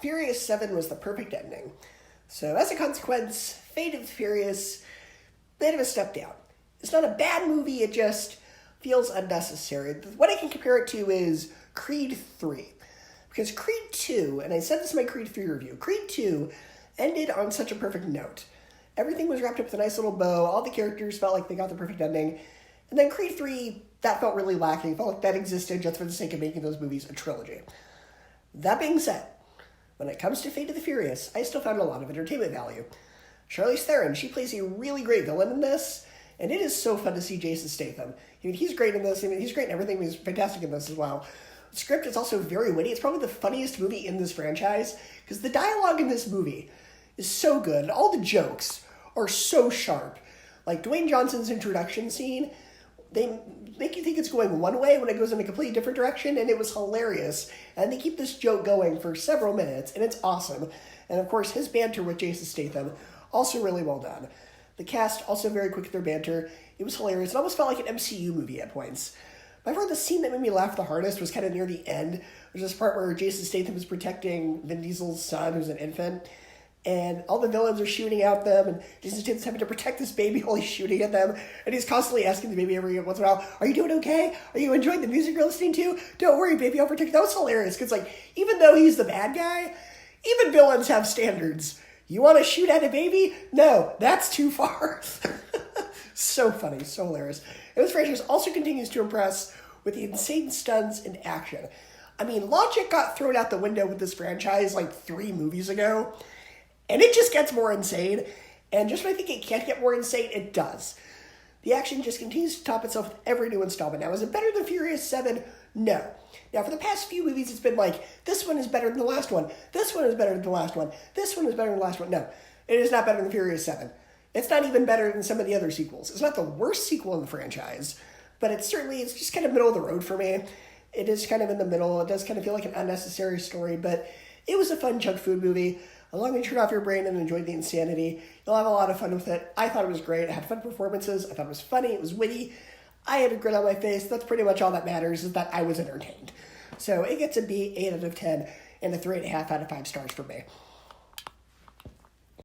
Furious 7 was the perfect ending. So as a consequence, Fate of the Furious, bit of a step down. It's not a bad movie, it just feels unnecessary. What I can compare it to is Creed 3. Because Creed 2, and I said this in my Creed 3 review, Creed 2 ended on such a perfect note. Everything was wrapped up with a nice little bow, all the characters felt like they got the perfect ending. And then Creed 3, that felt really lacking. It felt like that existed just for the sake of making those movies a trilogy. That being said, when it comes to Fate of the Furious, I still found a lot of entertainment value. Charlize Theron, she plays a really great villain in this, and it is so fun to see Jason Statham. I mean, he's great in this. I mean, he's great in everything. He's fantastic in this as well. The script is also very witty. It's probably the funniest movie in this franchise, because the dialogue in this movie is so good, and all the jokes are so sharp. Like Dwayne Johnson's introduction scene, they make you think it's going one way when it goes in a completely different direction, and it was hilarious. And they keep this joke going for several minutes, and it's awesome. And of course, his banter with Jason Statham, also really well done. The cast, also very quick with their banter. It was hilarious. It almost felt like an MCU movie at points. By far, the scene that made me laugh the hardest was kind of near the end. There's this part where Jason Statham is protecting Vin Diesel's son, who's an infant, and all the villains are shooting at them, and Jason Statham's having to protect this baby while he's shooting at them, and he's constantly asking the baby every once in a while, "Are you doing okay? Are you enjoying the music you're listening to? Don't worry, baby, I'll protect you." That was hilarious, because like, even though he's the bad guy, even villains have standards. You want to shoot at a baby? No, that's too far. So funny, so hilarious. And this franchise also continues to impress with the insane stunts and action. I mean, logic got thrown out the window with this franchise like 3 movies ago, and it just gets more insane. And just when I think it can't get more insane, it does. The action just continues to top itself with every new installment. Now, is it better than Furious 7? No. Now, for the past few movies, it's been like, this one is better than the last one. This one is better than the last one. This one is better than the last one. No, it is not better than Furious 7. It's not even better than some of the other sequels. It's not the worst sequel in the franchise, but it's just kind of middle of the road for me. It is kind of in the middle. It does kind of feel like an unnecessary story, but it was a fun junk food movie. As long as you turn off your brain and enjoy the insanity, you'll have a lot of fun with it. I thought it was great. It had fun performances. I thought it was funny. It was witty. I had a grin on my face. That's pretty much all that matters, is that I was entertained. So it gets a B, 8 out of 10, and a 3.5 out of 5 stars for me.